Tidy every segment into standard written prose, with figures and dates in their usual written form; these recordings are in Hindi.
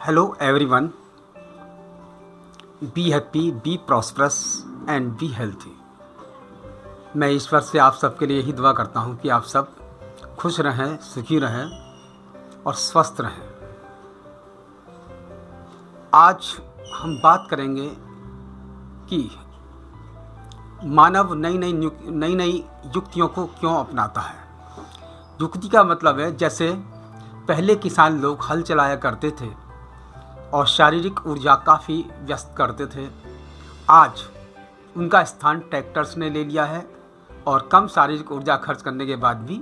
Hello everyone, be happy, be prosperous and be healthy। मैं ईश्वर से आप सबके लिए यही दुआ करता हूँ कि आप सब खुश रहें, सुखी रहें और स्वस्थ रहें। आज हम बात करेंगे कि मानव नई नई युक्तियों को क्यों अपनाता है। युक्ति का मतलब है जैसे पहले किसान लोग हल चलाया करते थे और शारीरिक ऊर्जा काफ़ी व्यस्त करते थे, आज उनका स्थान ट्रैक्टर्स ने ले लिया है और कम शारीरिक ऊर्जा खर्च करने के बाद भी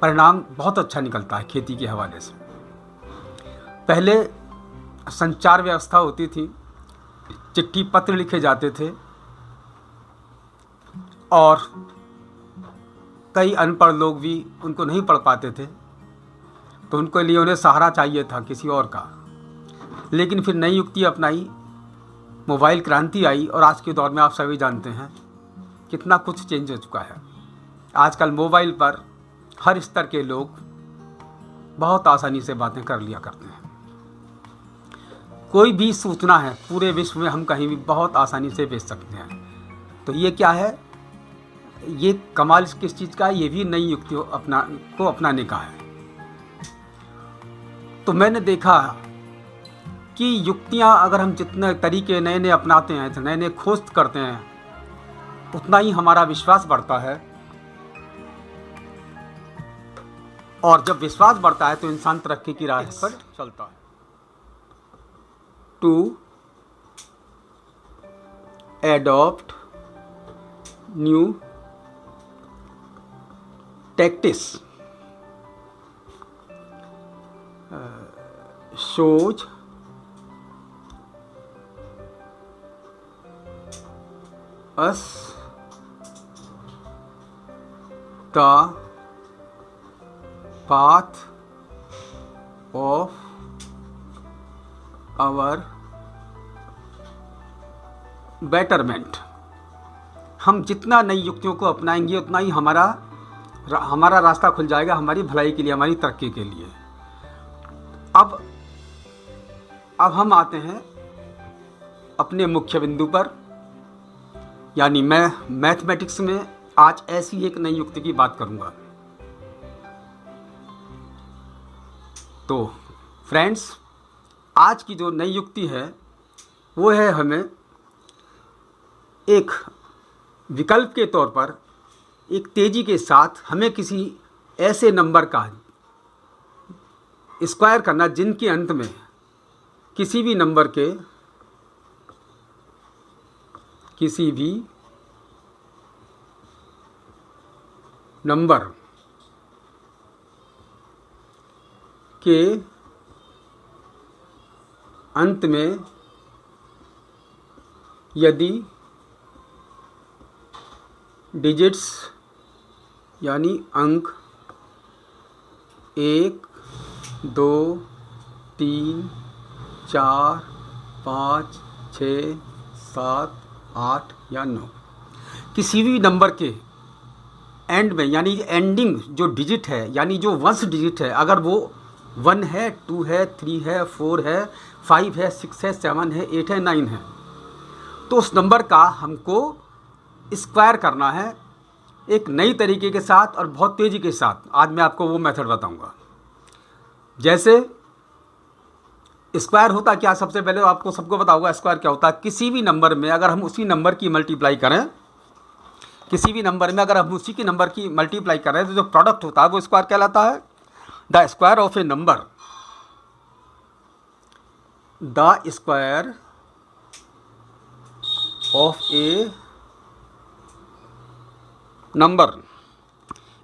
परिणाम बहुत अच्छा निकलता है खेती के हवाले से। पहले संचार व्यवस्था होती थी, चिट्ठी पत्र लिखे जाते थे और कई अनपढ़ लोग भी उनको नहीं पढ़ पाते थे, तो उनके लिए उन्हें सहारा चाहिए था किसी और का। लेकिन फिर नई युक्ति अपनाई, मोबाइल क्रांति आई और आज के दौर में आप सभी जानते हैं कितना कुछ चेंज हो चुका है। आजकल मोबाइल पर हर स्तर के लोग बहुत आसानी से बातें कर लिया करते हैं। कोई भी सूचना है पूरे विश्व में हम कहीं भी बहुत आसानी से भेज सकते हैं। तो ये क्या है, ये कमाल किस चीज़ का है, ये भी नई युक्ति को अपनाने का है। तो मैंने देखा कि युक्तियां अगर हम जितने तरीके नए नए अपनाते हैं, नए नए खोज करते हैं, उतना ही हमारा विश्वास बढ़ता है और जब विश्वास बढ़ता है तो इंसान तरक्की की राह पर चलता है। To adopt new tactics shows us the path of our betterment। हम जितना नई युक्तियों को अपनाएंगे उतना ही हमारा रास्ता खुल जाएगा हमारी भलाई के लिए, हमारी तरक्की के लिए। अब हम आते हैं अपने मुख्य बिंदु पर, यानी मैं मैथमेटिक्स में आज ऐसी एक नई युक्ति की बात करूंगा। तो फ्रेंड्स, आज की जो नई युक्ति है वो है हमें एक विकल्प के तौर पर एक तेजी के साथ हमें किसी ऐसे नंबर का स्क्वायर करना जिनके अंत में किसी भी नंबर के अंत में यदि डिजिट्स यानी अंक 1, 2, 3, 4, 5, 6, 7, 8 या 9 किसी भी नंबर के एंड में, यानी एंडिंग जो डिजिट है, यानी जो वंश डिजिट है, अगर वो 1 है, 2 है, 3 है, 4 है, 5 है, 6 है, 7 है, 8 है, 9 है, तो उस नंबर का हमको स्क्वायर करना है एक नई तरीके के साथ और बहुत तेज़ी के साथ। आज मैं आपको वो मेथड बताऊंगा। जैसे स्क्वायर होता क्या, सबसे पहले तो आपको सबको पता होगा स्क्वायर क्या होता है। किसी भी नंबर में अगर हम उसी नंबर की मल्टीप्लाई करें, तो जो प्रोडक्ट होता है वो स्क्वायर कहलाता है। The square of A number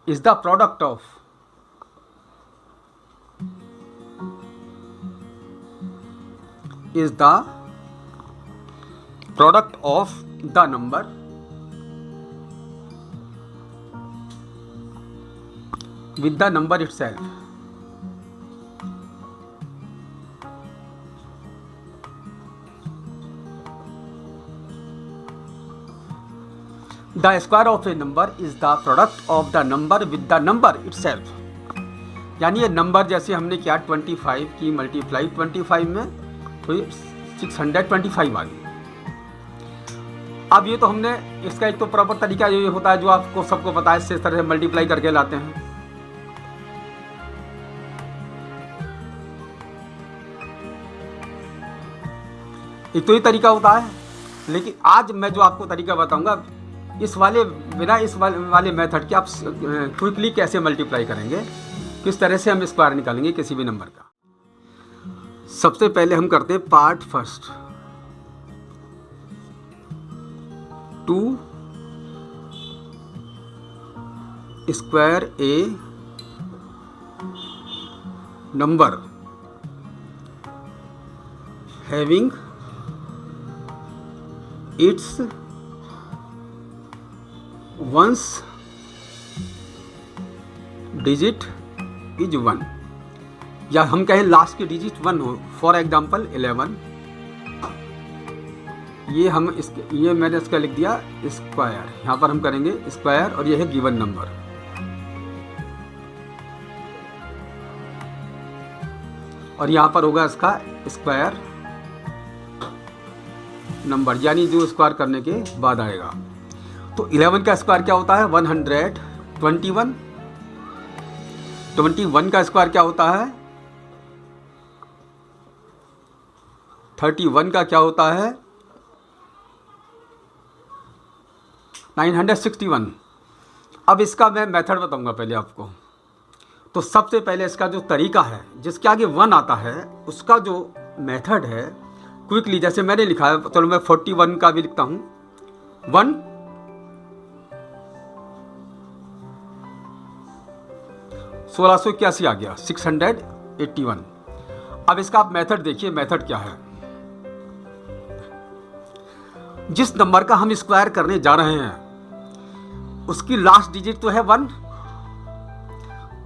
is the product of the number with the number itself। The square of a number is the product of the number with the number itself। यानी ये नंबर जैसे हमने किया 25 की मल्टीप्लाई 25 में, तो ये 625 आ गई। अब ये तो हमने इसका एक तो प्रॉपर तरीका ये होता है जो आपको सबको पता है, इस तरह से मल्टीप्लाई करके लाते हैं। एक तो ये तरीका होता है, लेकिन आज मैं जो आपको तरीका बताऊंगा इस वाले मेथड के आप क्विकली कैसे मल्टीप्लाई करेंगे, किस तरह से हम स्क्वायर निकालेंगे किसी भी नंबर का। सबसे पहले हम करते हैं part first. 2 square A number having its ones digit is 1, या हम कहें लास्ट की डिजिट 1 हो, फॉर एग्जाम्पल 11। ये मैंने इसका लिख दिया स्क्वायर, यहाँ पर हम करेंगे स्क्वायर और ये है गिवन नंबर। और यहाँ पर होगा इसका स्क्वायर नंबर, यानी जो स्क्वायर करने के बाद आएगा। तो 11 का स्क्वायर क्या होता है 121। 21 का स्क्वायर क्या होता है 31 का क्या होता है 961। अब इसका मैं मेथड बताऊंगा पहले आपको। तो सबसे पहले इसका जो तरीका है, जिसके आगे 1 आता है, उसका जो मेथड है क्विकली, जैसे मैंने लिखा है, चलो मैं 41 का भी लिखता हूं। 1 1681 आ गया 681। अब इसका आप मेथड देखिए, मेथड क्या है। जिस नंबर का हम स्क्वायर करने जा रहे हैं उसकी लास्ट डिजिट तो है 1।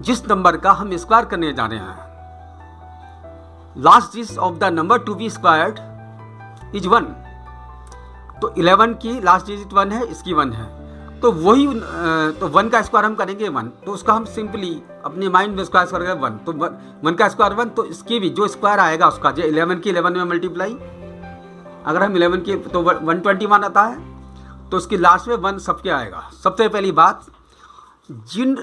जिस नंबर का हम स्क्वायर करने जा रहे हैं, last digit of the number to be squared is 1। तो 11 की लास्ट डिजिट 1 है, इसकी 1 है, तो वही तो 1 का स्क्वायर हम करेंगे 1, तो उसका हम सिंपली अपने माइंड में स्क्वायर करेंगे 1। तो 1 का स्क्वायर 1, तो इसकी भी जो स्क्वायर आएगा उसका, जो 11 की 11 में मल्टीप्लाई, अगर हम 11 की तो 121 आता है, तो उसकी लास्ट में 1 सबके आएगा। सबसे पहली बात, जिन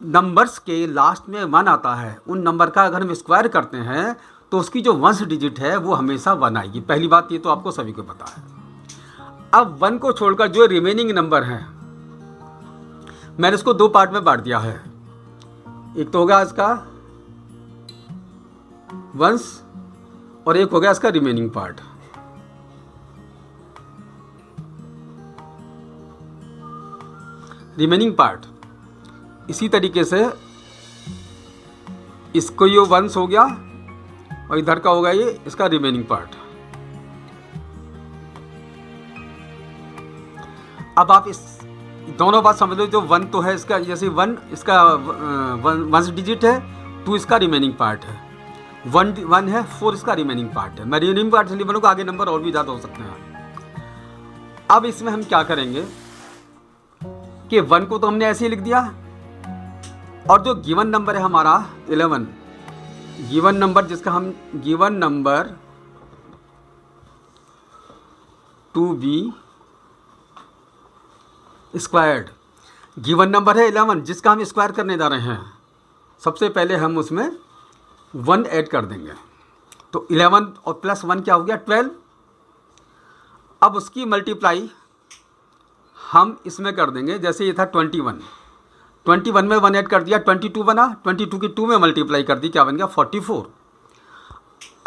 नंबर्स के लास्ट में 1 आता है उन नंबर का अगर हम स्क्वायर करते हैं तो उसकी जो 1 डिजिट है वो हमेशा 1 आएगी। पहली बात ये तो आपको सभी को पता है। अब 1 को छोड़कर जो रिमेनिंग नंबर हैं, मैंने इसको 2 पार्ट में बांट दिया है। एक तो होगा इसका वंस और एक हो गया इसका रिमेनिंग पार्ट। रिमेनिंग पार्ट इसी तरीके से इसको ये वंस हो गया और इधर का होगा ये इसका रिमेनिंग पार्ट। अब आप इस दोनों बात समझ लो। जो 1 तो है इसका, जैसे 1 इसका 1 डिजिट है, 2 इसका रिमेनिंग पार्ट है, 1 है, 4 इसका रिमेनिंग पार्ट है। मैं रिमेनिंग पार्ट से बोलूँगा, आगे नंबर और भी ज़्यादा हो सकते हैं। अब इसमें हम क्या करेंगे कि 1 को तो हमने ऐसे ही लिख दिया, और जो गिवन नंबर है हमारा 11, गिवन नंबर जिसका हम given number to be squared, given number है 11 जिसका हम स्क्वायर करने जा रहे हैं। सबसे पहले हम उसमें 1 ऐड कर देंगे, तो 11 और प्लस 1 क्या हो गया 12। अब उसकी मल्टीप्लाई हम इसमें कर देंगे, जैसे ये था 21 में 1 ऐड कर दिया, 22 बना, 22 की 2 में मल्टीप्लाई कर दी, क्या बन गया 44।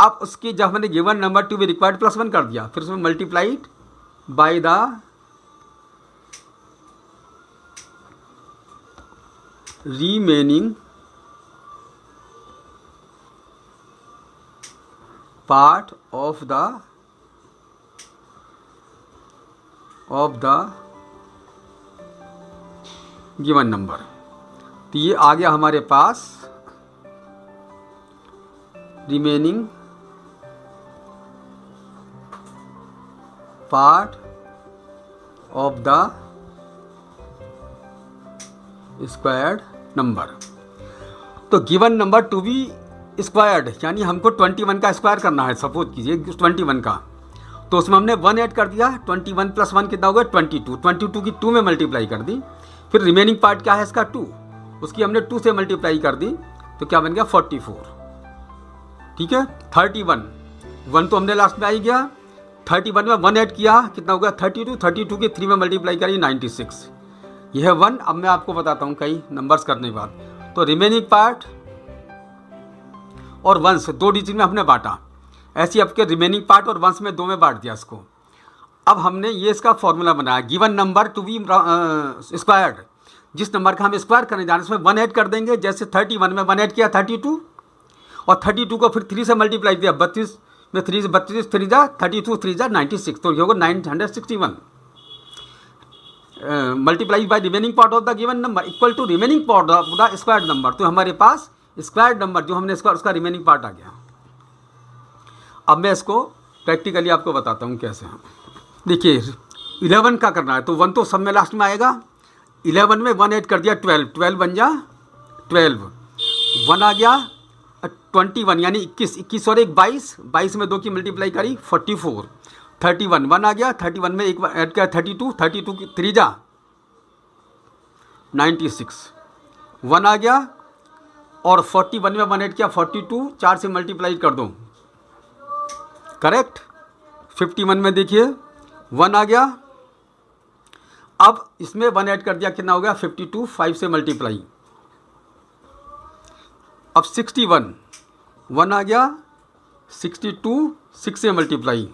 अब उसकी जब मैंने given number to be required plus 1 कर दिया, फिर उसमें multiplied by the remaining part of the given number. तो ये आ गया हमारे पास remaining part of the squared number. तो given number to be squared, यानी हमको 21 का स्क्वायर करना है, सपोज कीजिए 21 का, तो उसमें हमने 1 ऐड कर दिया, 21 + 1 कितना हो गया 22, 22 की 2 में मल्टीप्लाई कर दी, फिर रिमेनिंग पार्ट क्या है इसका 2, उसकी हमने 2 से मल्टीप्लाई कर दी, तो क्या बन गया 44। ठीक है, 31, 1 तो हमने लास्ट में आ ही गया, 31 में 1 ऐड किया, कितना हो गया 32, 32 की 3 में मल्टीप्लाई करी 96, यह है 1। अब मैं आपको बताता हूँ कई नंबर्स करने के बाद, तो रिमेनिंग पार्ट और वंश 2 डिजिट में हमने बांटा, ऐसे आपके रिमेनिंग पार्ट और वंश में 2 में बांट दिया इसको। अब हमने ये इसका फॉर्मूला बनाया, given number to be squared, जिस नंबर का हम स्क्वायर करने जा रहे हैं उसमें 1 ऐड कर देंगे, जैसे 31 में 1 ऐड किया 32, और 32 को फिर 3 से मल्टीप्लाई किया, 32 में 3 से 32 3 जा 32 3 जा 96, तो ये होगा 961 multiply by remaining part of the given number equal to remaining part of the squared number. तो हमारे पास स्क्वायर्ड नंबर जो हमने स्क्वायर उसका रिमेनिंग पार्ट आ गया। अब मैं इसको प्रैक्टिकली आपको बताता हूँ कैसे। देखिए 11 का करना है, तो 1 तो सब में लास्ट में आएगा, 11 में 1 ऐड कर दिया 12, 12 बन जा 12, 1 आ गया 21 यानी 21, 21 और 1 22, 22 में 2 की मल्टीप्लाई करी 44, 31, 1 आ गया, 31 में 1 ऐड किया 32, 32 की 3 जा 96, 1 आ गया, और 41 में 1 ऐड किया 42, 4 से मल्टीप्लाई कर दो, करेक्ट। 51 में देखिए 1 आ गया, अब इसमें 1 ऐड कर दिया, कितना हो गया 52, 5 से मल्टीप्लाई, अब 61, 1 आ गया 62, 6 से मल्टीप्लाई,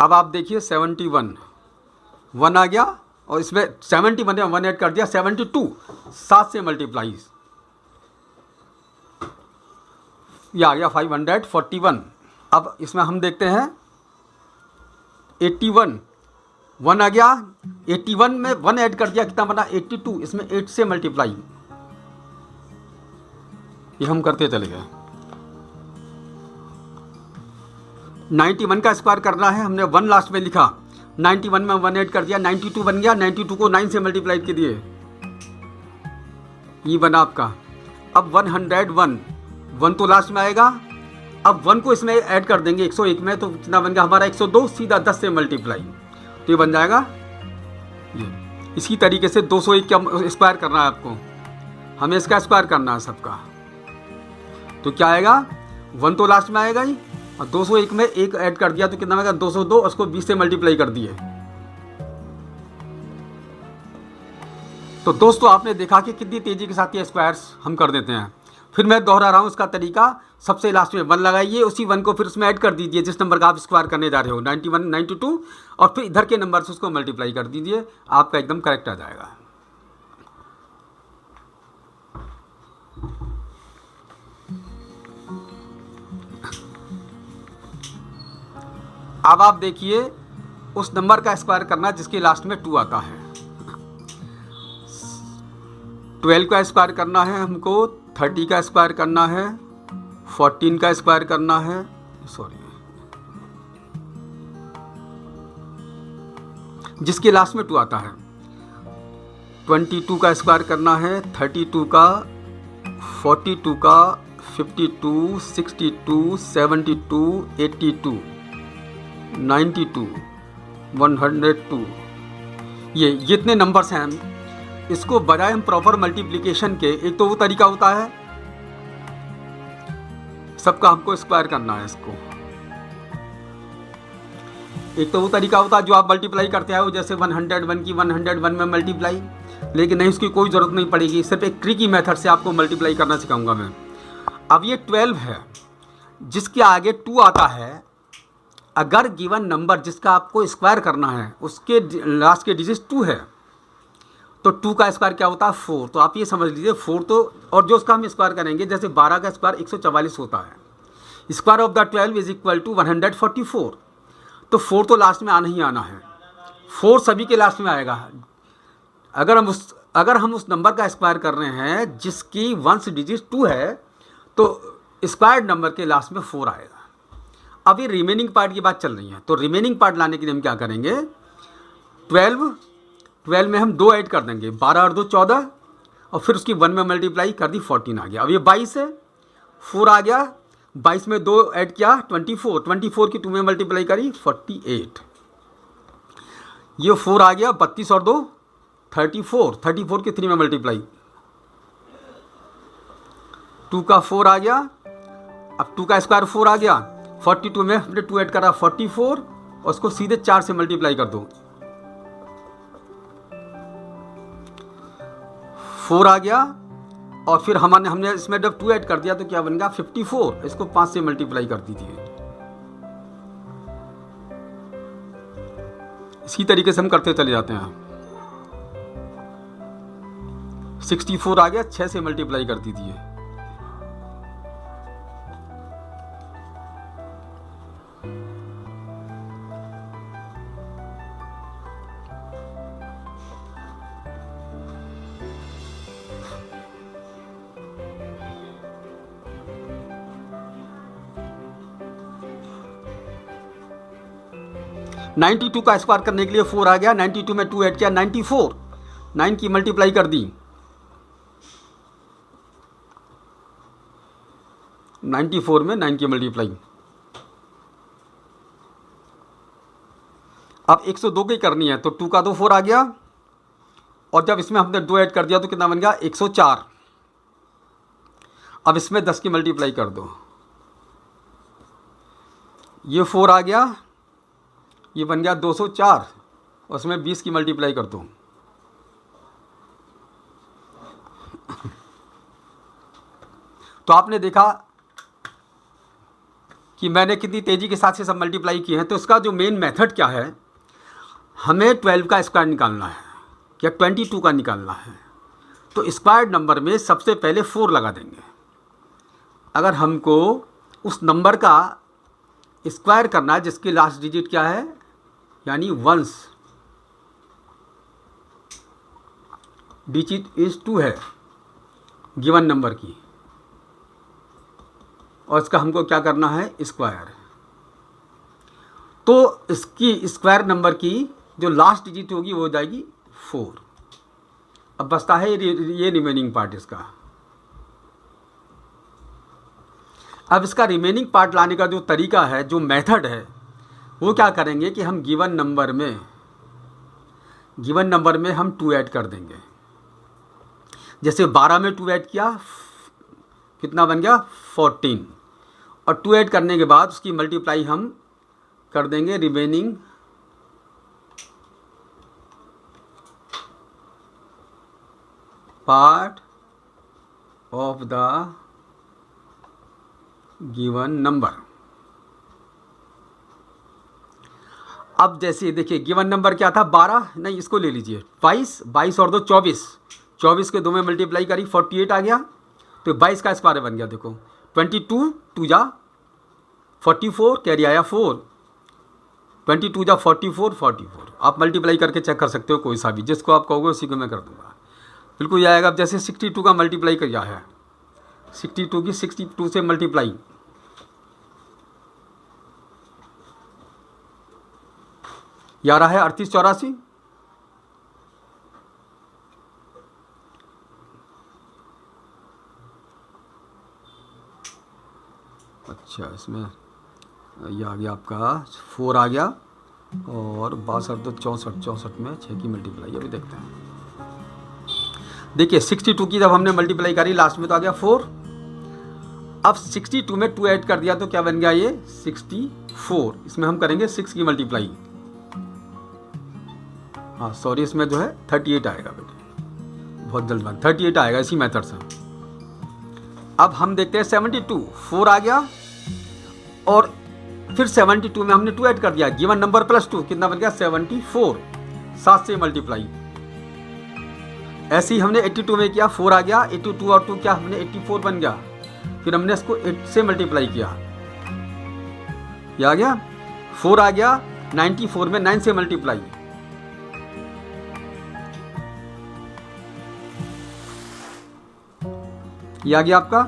अब आप देखिए 71, 1 आ गया, और इसमें 71 में 1 ऐड कर दिया 72, 7 से मल्टीप्लाई, यह आ गया 541। अब इसमें हम देखते हैं 81, 1 आ गया, 81 में 1 ऐड कर दिया, कितना बना 82, इसमें 8 से मल्टीप्लाई, ये हम करते चले गए। 91 का स्क्वायर करना है, हमने 1 लास्ट में लिखा, 91 में 1 ऐड कर दिया 92 बन गया, 92 को 9 से मल्टीप्लाई कर दिए, ये बना आपका। अब 101, 1 तो लास्ट में आएगा, अब 1 को इसमें ऐड कर देंगे 101 में, तो कितना बन गया हमारा 102, सीधा 10 से मल्टीप्लाई, तो ये बन जाएगा ये। इसी तरीके से 201 का स्क्वायर करना है आपको, हमें इसका स्क्वायर करना है सबका, तो क्या आएगा 1 तो लास्ट में आएगा ही, और 201 में 1 ऐड कर दिया तो कितना आएगा 202, उसको 20 से मल्टीप्लाई कर दिए। तो दोस्तों आपने देखा कि कितनी तेजी के साथ ये स्क्वायर्स हम कर देते हैं। फिर मैं दोहरा रहा हूँ इसका तरीका, सबसे लास्ट में 1 लगाइए, उसी 1 को फिर उसमें ऐड कर दीजिए जिस नंबर का आप स्क्वायर करने जा रहे हो, 91, 92, और फिर इधर के नंबर से उसको मल्टीप्लाई कर दीजिए, आपका एकदम करेक्ट आ जाएगा। अब आप देखिए उस नंबर का स्क्वायर करना जिसके लास्ट में 2 आता है। 12 का स्क्वायर करना है हमको, 30 का स्क्वायर करना है, 14 का स्क्वायर करना है, सॉरी जिसके लास्ट में 2 आता है, 22 का स्क्वायर करना है, 32 का, 42 का, 52, 62, 72, 82, 92, 102, ये जितने नंबर्स हैं, इसको बजाय हम प्रॉपर मल्टीप्लिकेशन के, एक तो वो तरीका होता है सबका हमको स्क्वायर करना है इसको, एक तो वो तरीका होता है जो आप मल्टीप्लाई करते हैं, जैसे 101 की 101 में मल्टीप्लाई, लेकिन नहीं उसकी कोई ज़रूरत नहीं पड़ेगी, सिर्फ एक ट्रिकी मेथड से आपको मल्टीप्लाई करना सिखाऊंगा मैं। अब ये 12 है, जिसके आगे 2 आता है, अगर गिवन नंबर जिसका आपको स्क्वायर करना है उसके लास्ट के डिजिट 2 है, तो 2 का स्क्वायर क्या होता है 4, तो आप ये समझ लीजिए 4 तो, और जो उसका हम स्क्वायर करेंगे, जैसे 12 का स्क्वायर 144 होता है, square of the 12 is equal to 144, तो 4 तो लास्ट में आना ही आना है, 4 सभी के लास्ट में आएगा। अगर हम उस नंबर का स्क्वायर कर रहे हैं जिसकी वंश डिजिट 2 है, तो स्क्वायर्ड नंबर के लास्ट में 4 आएगा। अब ये रिमेनिंग पार्ट की बात चल रही है, तो रिमेनिंग पार्ट लाने के लिए हम क्या करेंगे, 12 में हम 2 ऐड कर देंगे, 12 और 2 14, और फिर उसकी 1 में मल्टीप्लाई कर दी, 14 आ गया। अब ये 22 है, 4 आ गया, 22 में 2 ऐड किया, 24 की 2 में मल्टीप्लाई करी, 48। ये 4 आ गया, 32 और 2 34 की 3 में मल्टीप्लाई, 2 का 4 आ गया। अब 2 का स्क्वायर 4 आ गया, 42 में हमने 2 ऐड करा, 44, और उसको सीधे 4 से मल्टीप्लाई कर दो, 4 आ गया। और फिर हमने इसमें जब 2 ऐड कर दिया तो क्या बन गया, 54, इसको 5 से मल्टीप्लाई कर दीजिए। इसी तरीके से हम करते चले जाते हैं। 64 आ गया, 6 से मल्टीप्लाई कर दीजिए। नाइन्टी 92 का स्क्वायर करने के लिए 4 आ गया, 92 में 2 ऐड किया, 94, 9 की मल्टीप्लाई कर दी, 94 में 9 की मल्टीप्लाई। अब 102 की करनी है, तो 2 का 2 4 आ गया, और जब इसमें हमने 2 ऐड कर दिया तो कितना बन गया, 104। अब इसमें 10 की मल्टीप्लाई कर दो, ये 4 आ गया, ये बन गया 204, और उसमें 20 की मल्टीप्लाई कर दो, तो आपने देखा कि मैंने कितनी तेज़ी के साथ से सब मल्टीप्लाई किए हैं। तो इसका जो मेन मेथड क्या है, हमें 12 का स्क्वायर निकालना है या 22 का निकालना है। तो स्क्वायर नंबर में सबसे पहले 4 लगा देंगे। अगर हमको उस नंबर का स्क्वायर करना है जिसकी लास्ट डिजिट क्या है, यानी 1 डिजिट इज 2 है गिवन नंबर की, और इसका हमको क्या करना है, स्क्वायर। तो इसकी स्क्वायर नंबर की जो लास्ट डिजिट होगी वो हो जाएगी 4। अब बचता है ये रिमेनिंग पार्ट इसका। अब इसका रिमेनिंग पार्ट लाने का जो तरीका है, जो मेथड है, वो क्या करेंगे कि हम गिवन नंबर में हम 2 ऐड कर देंगे। जैसे 12 में 2 ऐड किया, कितना बन गया, 14, और 2 ऐड करने के बाद उसकी मल्टीप्लाई हम कर देंगे remaining part of the given number. अब जैसे देखिए गिवन नंबर क्या था, 12 नहीं, इसको ले लीजिए, 22 और 2 24 के 2 में मल्टीप्लाई करी, 48 आ गया। तो 22 का स्क्वायर बन गया, देखो 22 2 जा 44, कैरी आया 4, 22 जा 44। आप मल्टीप्लाई करके चेक कर सकते हो, कोई सा भी जिसको आप कहोगे उसी को मैं कर दूंगा, बिल्कुल ये आएगा। अब जैसे 62 का मल्टीप्लाई किया है, 62 की 62 से मल्टीप्लाई, ये आ रहा है 38 84। अच्छा, इसमें ये आ गया आपका 4 आ गया, और 62 तो 64 में 6 की मल्टीप्लाई। अभी देखते हैं, देखिए 62 की जब हमने मल्टीप्लाई करी लास्ट में तो आ गया 4। अब 62 में 2 ऐड कर दिया तो क्या बन गया, ये 64। इसमें हम करेंगे 6 की मल्टीप्लाई, हाँ सॉरी, इसमें जो है 38 आएगा बेटे, बहुत जल्द बात, 38 आएगा इसी मेथड से। अब हम देखते हैं 72, 4 आ गया, और फिर 72 में हमने 2 ऐड कर दिया, गिवन नंबर प्लस 2 कितना बन गया, 74, 7 से मल्टीप्लाई। ऐसे ही हमने 82 में किया, 4 आ गया, 82 और 2 क्या, हमने 84 बन गया। फिर हमने इसको 8 से मल्टीप्लाई किया, ये आ गया, 4 आ गया, 94 में 9 से मल्टीप्लाई, ये आ गया आपका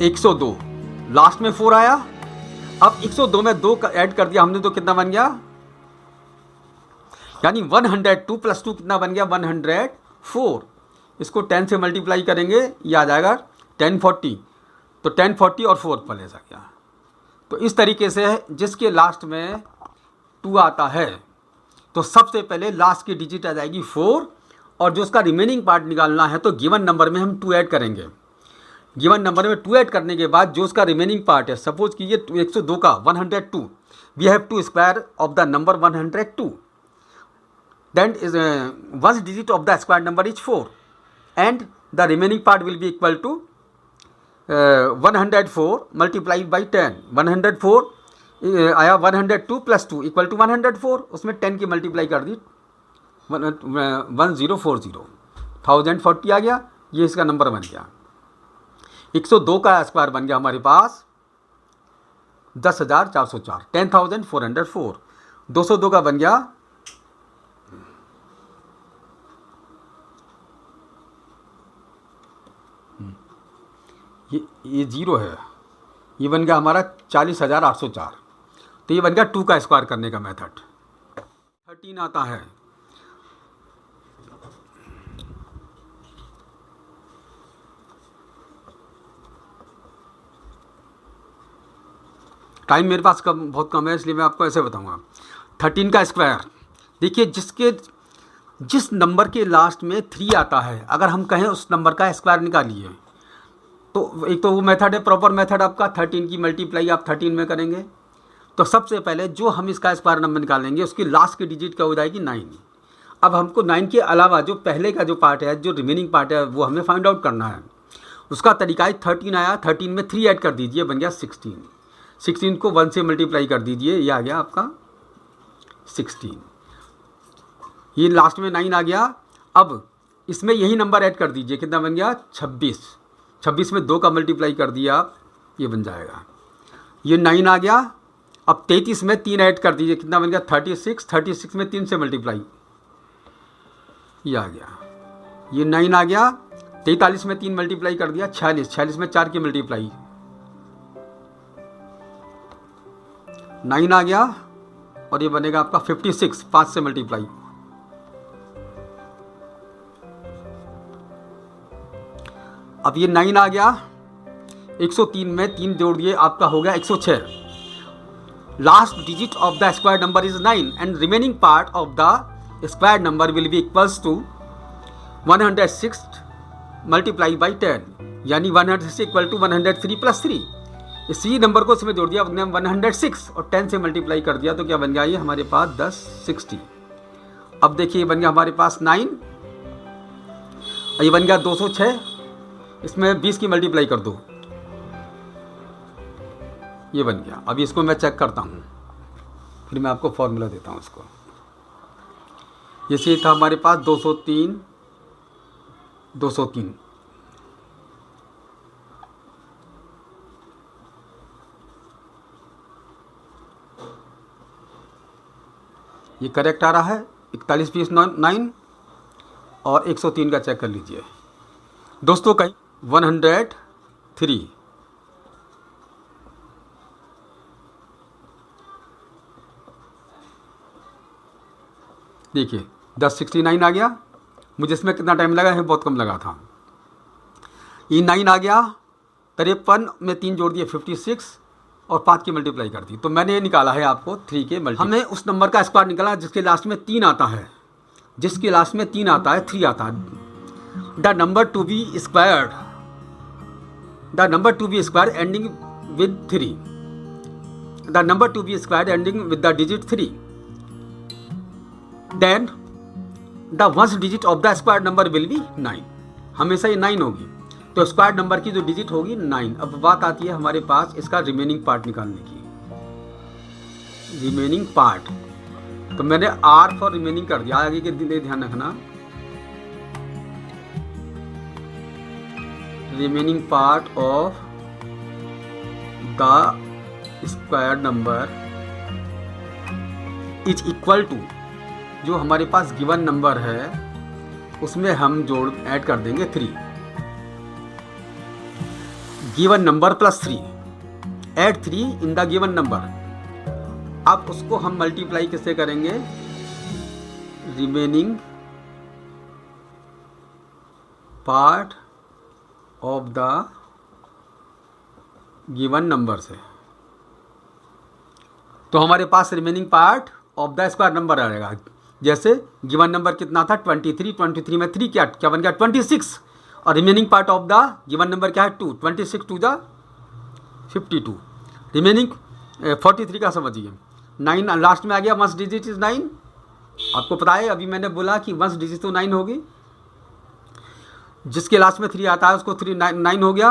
102। लास्ट में 4 आया, अब 102 में 2 ऐड कर दिया हमने तो कितना बन गया, यानी 102 प्लस 2 कितना बन गया 104। इसको 10 से मल्टीप्लाई करेंगे, ये आ जाएगा 1040, तो 1040 और 4 प्लस आ गया। तो इस तरीके से जिसके लास्ट में 2 आता है तो सबसे पहले लास्ट की डिजिट आ जाएगी 4, और जो उसका रिमेनिंग पार्ट निकालना है तो गिवन नंबर में हम 2 ऐड करेंगे। गिवन नंबर में 2 ऐड करने के बाद जो उसका रिमेनिंग पार्ट है, सपोज कीजिए 102 का 102, we have to square of the number 102, then is one digit of the square number is 4 and the remaining part will be equal to 104 multiplied by 10। 104 आया 102 प्लस 2 इक्वल टू 104, उसमें 10 की मल्टीप्लाई कर दी 1040, 1040 आ गया, ये इसका नंबर बन गया। 102 का स्क्वायर बन गया हमारे पास 10,404, 10,404। 202 का बन गया ये 0 है, ये बन गया हमारा 40,804। तो ये बन गया 2 का स्क्वायर करने का मेथड। 13 आता है, टाइम मेरे पास बहुत कम है इसलिए मैं आपको ऐसे बताऊंगा। 13 का स्क्वायर, देखिए जिस नंबर के लास्ट में 3 आता है, अगर हम कहें उस नंबर का स्क्वायर निकालिए, तो एक तो वो मेथड है प्रॉपर मेथड आपका, 13 की मल्टीप्लाई आप 13 में करेंगे। तो सबसे पहले जो हम इसका स्क्वायर नंबर निकालेंगे उसकी लास्ट की डिजिट क्या हो जाएगी 9। अब हमको 9 के अलावा जो पहले का जो पार्ट है, जो रिमेनिंग पार्ट है, वो हमें फाइंड आउट करना है। उसका तरीका है 13 आया, 13 में 3 ऐड कर दीजिए, बन गया 16। 16 को 1 से मल्टीप्लाई कर दीजिए, ये आ गया आपका 16। ये लास्ट में 9 आ गया। अब इसमें यही नंबर ऐड कर दीजिए, कितना बन गया 26। 26 में 2 का मल्टीप्लाई कर दिया आप, ये बन जाएगा, ये 9 आ गया। अब 33 में 3 ऐड कर दीजिए, कितना बन गया 36। 36 में 3 से मल्टीप्लाई, ये आ गया, ये 9 आ गया। 43 में 3 मल्टीप्लाई कर दिया 46। 46 में 4 की मल्टीप्लाई, 9 आ गया। और ये बनेगा आपका 56, 5 से मल्टीप्लाई, अब ये 9 आ गया। 103 में 3 जोड़ दिए, आपका हो गया 106। Last digit of the square number is 9 and remaining part of the square number will be equals to 106 multiply by 10, यानी 106 इक्वल टू 103 प्लस 3। इसी नंबर को इसमें जोड़ दिया 106 और 10 से मल्टीप्लाई कर दिया, तो क्या बन गया ये हमारे पास 1060। अब देखिए बन गया हमारे पास 9, ये बन गया 206। इसमें 20 की मल्टीप्लाई कर दो, ये बन गया। अभी इसको मैं चेक करता हूँ, फिर मैं आपको फॉर्मूला देता हूँ इसको। ये था हमारे पास 203, 203। ये करेक्ट आ रहा है, 41 20 9 और 103 का चेक कर लीजिए दोस्तों। कहीं 103, देखिए 1069 आ गया। मुझे इसमें कितना टाइम लगा है, बहुत कम लगा था। ये 9 आ गया। 53 में 3 जोड़ दिए 56 और 5 की मल्टीप्लाई कर दी, तो मैंने ये निकाला है आपको 3 के मल्टीप्लाई। हमने उस नंबर का स्क्वायर निकाला जिसके लास्ट में 3 आता है, जिसके लास्ट में 3 आता है, 3 आता है। The number to be squared, the number to be square ending with 3, the number to be square ending with the digit 3, then the ones digit of the square number will be 9। हमेशा ये 9 होगी, तो स्क्वायर नंबर की जो डिजिट होगी 9। अब बात आती है हमारे पास इसका रिमेनिंग पार्ट निकालने की। रिमेनिंग पार्ट, तो मैंने आर फॉर रिमेनिंग कर दिया, आगे के लिए ध्यान रखना। Remaining part of the square number is equal to, जो हमारे पास गिवन नंबर है उसमें हम जोड़ ऐड कर देंगे 3। Given number plus 3 add 3 in the given number. अब उसको हम मल्टीप्लाई किससे करेंगे, remaining part of the given number से। तो हमारे पास remaining part of the square number आ जाएगा। जैसे गिवन नंबर कितना था 23, 23 में 3 क्या बन गया 26, और remaining part of the given number क्या है 2, 26 टू द 52, रिमेनिंग 43 का समझिए 9 लास्ट में आ गया, 1 डिजिट इज 9। आपको पता है अभी मैंने बोला कि 1 डिजिट तो 9 होगी, जिसके लास्ट में 3 आता है उसको 9 हो गया।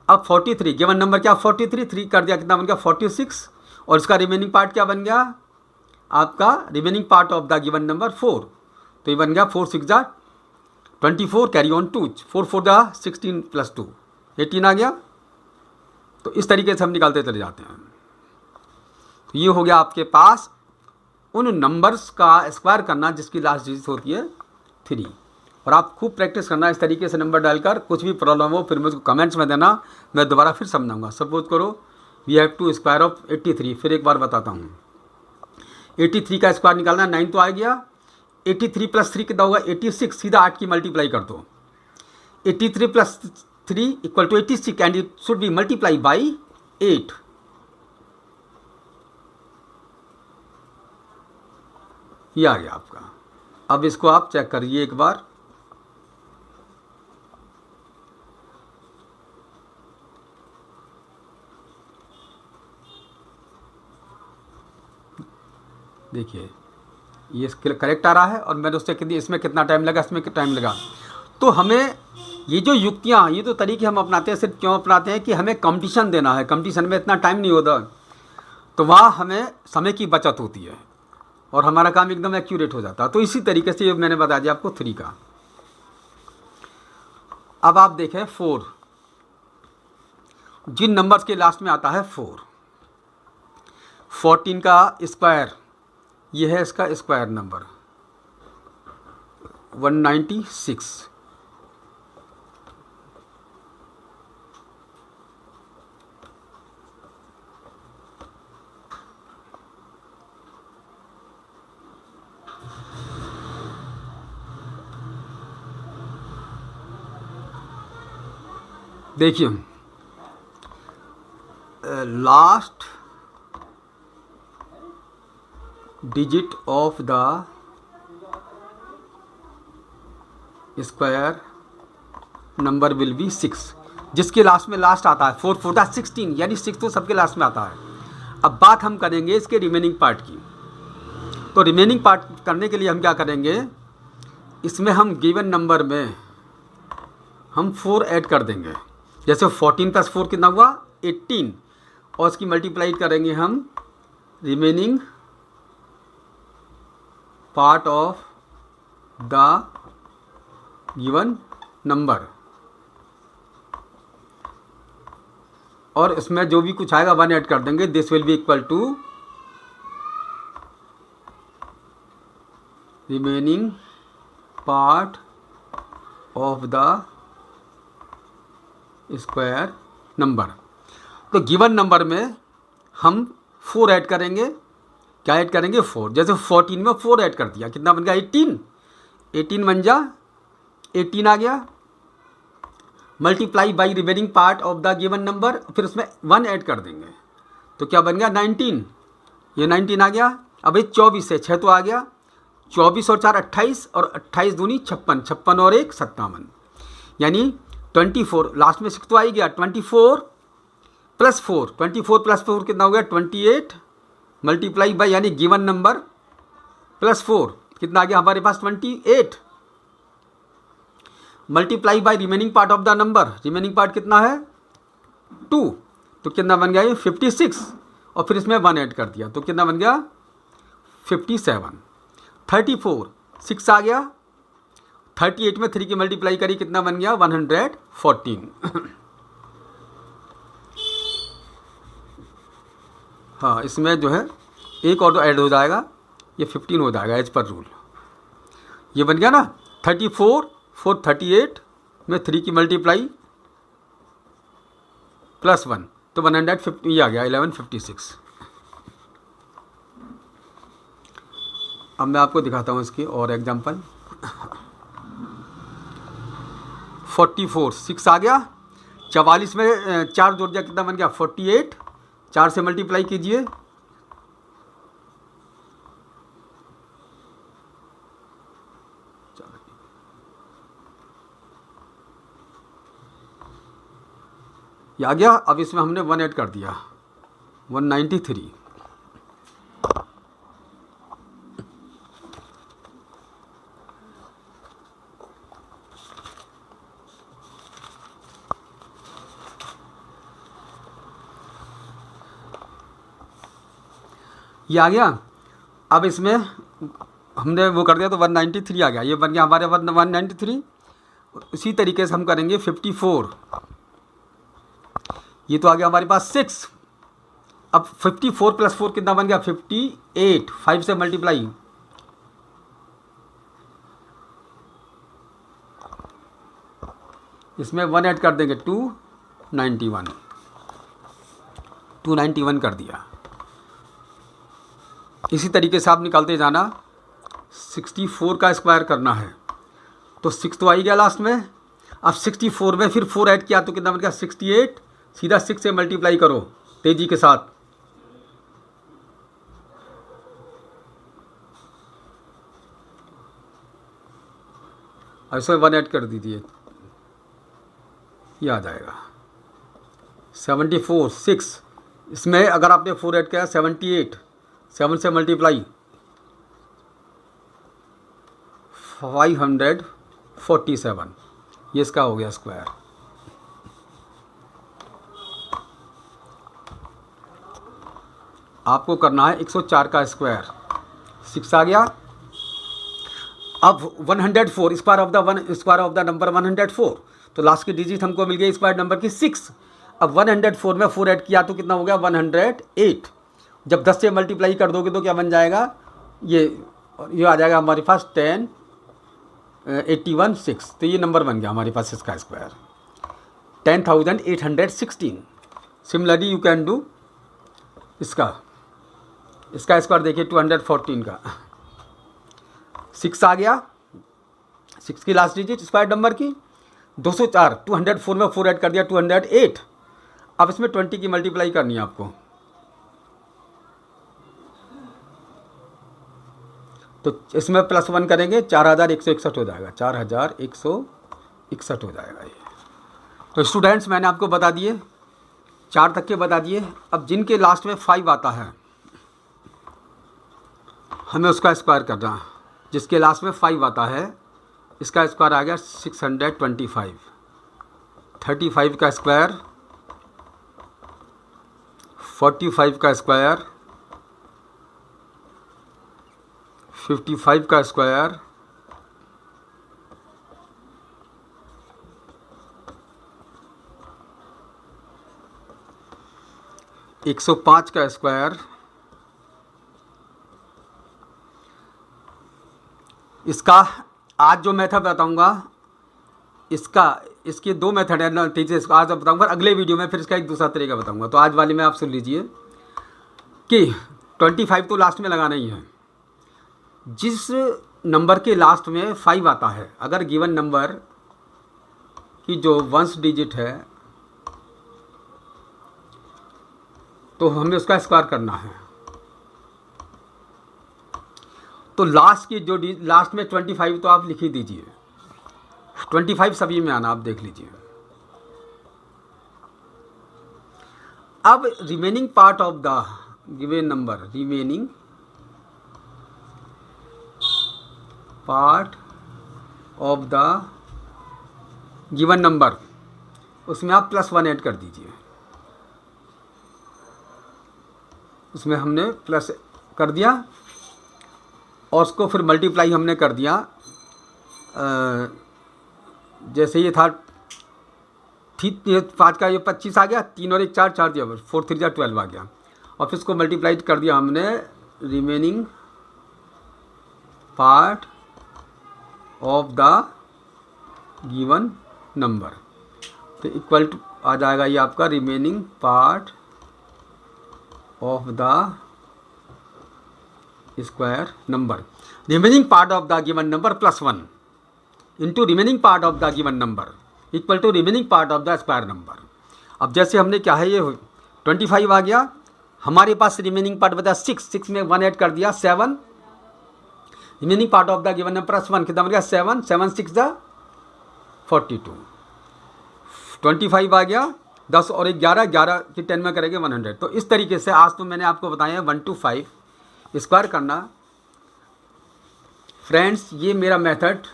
अब 43 गिवन नंबर क्या 43, 3 कर दिया कितना बन गया 46, और इसका रिमेनिंग पार्ट क्या बन गया आपका, remaining part of the given number 4, तो ये बन गया 4 6 जा 24, कैरी ऑन 2, 4 4 जा 16 प्लस 2 18 आ गया। तो इस तरीके से हम निकालते चले जाते हैं। तो ये हो गया आपके पास उन नंबर्स का स्क्वायर करना जिसकी लास्ट डिजिट होती है 3। और आप खूब प्रैक्टिस करना इस तरीके से नंबर डालकर। कुछ भी प्रॉब्लम हो फिर मुझको कमेंट्स में देना, मैं दोबारा फिर समझाऊंगा। सपोज करो we have to square of 83, फिर एक बार बताता हूँ। 83 का स्क्वायर निकालना, 9 तो आ गया, 83 प्लस 3 कितना होगा 86, सीधा 8 की मल्टीप्लाई कर दो। 83 plus 3 equal to 86 and it should be multiply by 8। ये आ गया आपका। अब इसको आप चेक करिए एक बार। देखिए ये करेक्ट आ रहा है, और मैंने उससे इसमें कितना टाइम लगा, इसमें कितना टाइम लगा। तो हमें ये जो युक्तियाँ, ये तो तरीके हम अपनाते हैं, सिर्फ क्यों अपनाते हैं कि हमें कंपटीशन देना है। कंपटीशन में इतना टाइम नहीं होता, तो वहाँ हमें समय की बचत होती है और हमारा काम एकदम एक्यूरेट हो जाता है। तो इसी तरीके से मैंने बता दिया आपको 3 का। अब आप देखें 4, जिन नंबर्स के लास्ट में आता है 4, 14 का स्क्वायर, ये है इसका स्क्वायर नंबर 196। देखिए last digit of the square number will B 6, जिसके लास्ट में लास्ट आता है 4 4 16, यानी 6 तो सबके लास्ट में आता है। अब बात हम करेंगे इसके रिमेनिंग पार्ट की। तो रिमेनिंग पार्ट करने के लिए हम क्या करेंगे, इसमें हम गिवन नंबर में हम 4 ऐड कर देंगे। जैसे 14 प्लस 4 कितना हुआ 18, और इसकी मल्टीप्लाई करेंगे हम remaining part of the given number, और इसमें जो भी कुछ आएगा 1 ऐड कर देंगे। This will be equal to remaining part of the square number. तो गिवन नंबर में हम 4 ऐड करेंगे। क्या ऐड करेंगे 4, जैसे 14 में 4 ऐड कर दिया, कितना बन गया 18, 18 बन जा 18 आ गया, multiply by remaining part of the given number, फिर उसमें 1 ऐड कर देंगे, तो क्या बन गया 19, ये 19 आ गया। अब ये 24 है, 6 तो आ गया, 24 और 4 28, और 28 दूनी 56, 56 और 1 57, यानी 24, लास्ट में 6 तो आ ही गया, 24 प्लस 4, 24 प्लस 4 कितना हो गया 28, मल्टीप्लाई बाई यानी गिवन नंबर प्लस 4 कितना आ गया हमारे पास 28, multiply by remaining part of the number, remaining part कितना है 2, तो कितना बन गया ये 56, और फिर इसमें 1 ऐड कर दिया, तो कितना बन गया 57, 34 6 आ गया, 38 में 3 की मल्टीप्लाई करी कितना बन गया 114। हाँ, इसमें जो है एक और तो ऐड हो जाएगा, ये 15 हो जाएगा एज पर रूल। ये बन गया ना 34 4 38 में 3 की मल्टीप्लाई प्लस 1, तो 150 आ गया 1156। अब मैं आपको दिखाता हूँ इसकी और एग्जांपल। 44 6 आ गया, 44 में 4 जोड़ दिया कितना बन गया 48, 4 से मल्टीप्लाई कीजिए, ये आ गया। अब इसमें हमने 1 ऐड कर दिया 193। ये आ गया। अब इसमें हमने वो कर दिया तो 193 आ गया, ये बन गया हमारे 193। इसी तरीके से हम करेंगे 54, ये तो आ गया हमारे पास 6। अब 54 + 4 कितना बन गया 58, 5 से मल्टीप्लाई, इसमें 1 ऐड कर देंगे 291 कर दिया। इसी तरीके से आप निकालते जाना। 64 का स्क्वायर करना है तो 6 तो आ ही गया लास्ट में। अब 64 में फिर 4 ऐड किया तो कितना बन गया 68, सीधा 6 से मल्टीप्लाई करो तेजी के साथ। अब इसमें 1 ऐड कर दीजिए, ये आ जाएगा 74 6। इसमें अगर आपने 4 ऐड किया 78, 7 से मल्टीप्लाई 547, ये इसका हो गया स्क्वायर। आपको करना है 104 का स्क्वायर, 6 आ गया। अब 104 स्क्वायर ऑफ द नंबर 104, तो लास्ट की डिजिट हमको मिल गई स्क्वायर नंबर की 6। अब 104 में 4 ऐड किया तो कितना हो गया 108। जब 10 से मल्टीप्लाई कर दोगे तो क्या बन जाएगा, ये आ जाएगा हमारे पास 1081 तो ये नंबर बन गया हमारे पास इसका square 10,816। Similarly you can do इसका स्क्वायर देखिए 214 का। 6 आ गया, 6 की लास्ट डिजिट स्क्वायर नंबर की 204, 204 में 4 ऐड कर दिया 208। अब इसमें 20 की मल्टीप्लाई करनी है आपको, तो इसमें +1 करेंगे 4161 हो जाएगा, 4161 हो जाएगा ये। तो स्टूडेंट्स मैंने आपको बता दिए 4 तक के बता दिए। अब जिनके लास्ट में 5 आता है हमें उसका स्क्वायर करना है। जिसके लास्ट में 5 आता है इसका स्क्वायर आ गया 625। 35 का स्क्वायर, 45 का स्क्वायर, 55 का स्क्वायर, 105 का स्क्वायर, इसका आज जो मेथड बताऊंगा इसके 2 मेथड है ना, ठीक है। आज बताऊंगा, अगले वीडियो में फिर इसका एक दूसरा तरीका बताऊंगा। तो आज वाले में आप सुन लीजिए कि 25 तो लास्ट में लगाना ही है। जिस नंबर के लास्ट में 5 आता है, अगर गिवन नंबर की जो 1 डिजिट है तो हमें उसका स्क्वायर करना है। तो लास्ट की जो लास्ट में 25 तो आप लिख ही दीजिए, 25 सभी में आना, आप देख लीजिए। अब remaining part of the given number, remaining part of the given number, उसमें आप +1 ऐड कर दीजिए। उसमें हमने प्लस कर दिया और उसको फिर मल्टीप्लाई हमने कर दिया। जैसे ये था 5 का, ये 25 आ गया, 3 और 1 4, 4 दिया, 4 3 जा 12 आ गया। और फिर उसको मल्टीप्लाई कर दिया हमने remaining part of the given number, तो इक्वल टू आ जाएगा ये आपका remaining part of the square number. Remaining part of the given number plus 1 into remaining part of the given number equal to remaining part of the square number. अब जैसे हमने क्या है, ये 25 आ गया, हमारे पास रिमेनिंग पार्ट बचा 6 में 1 ऐड कर दिया 7, remaining part of the given number plus 1 कितना बन गया 7, 7 6 द 42, 25 आ गया, 10 और 11, 11 की 10 में करेंगे 100। तो इस तरीके से आज तो मैंने आपको बताया 1 to 5 स्क्वायर करना। फ्रेंड्स, ये मेरा मेथड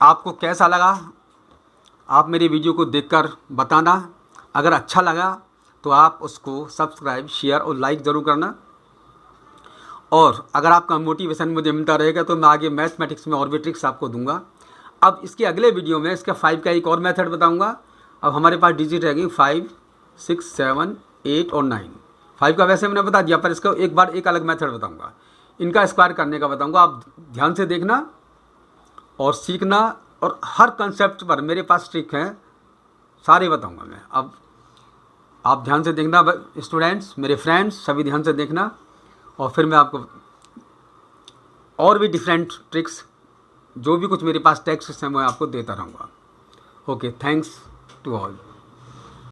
आपको कैसा लगा आप मेरे वीडियो को देखकर बताना। अगर अच्छा लगा तो आप उसको सब्सक्राइब, शेयर और लाइक ज़रूर करना। और अगर आपका मोटिवेशन मुझे मिलता रहेगा तो मैं आगे मैथमेटिक्स में और भी ट्रिक्स आपको दूंगा। अब इसके अगले वीडियो में इसका 5 का एक और मेथड बताऊंगा। अब हमारे पास डिजिट रहेगी 5, 6, 7, 8 और 9। 5 का वैसे मैंने बता दिया, पर इसका एक बार एक अलग मेथड बताऊंगा, इनका स्क्वायर करने का बताऊंगा। आप ध्यान से देखना और सीखना, और हर कंसेप्ट पर मेरे पास ट्रिक हैं, सारे बताऊंगा मैं। अब आप ध्यान से देखना स्टूडेंट्स, मेरे फ्रेंड्स सभी ध्यान से देखना, और फिर मैं आपको और भी डिफरेंट ट्रिक्स, जो भी कुछ मेरे पास टेक्स्ट है मैं आपको देता रहूँगा। Okay, thanks to all.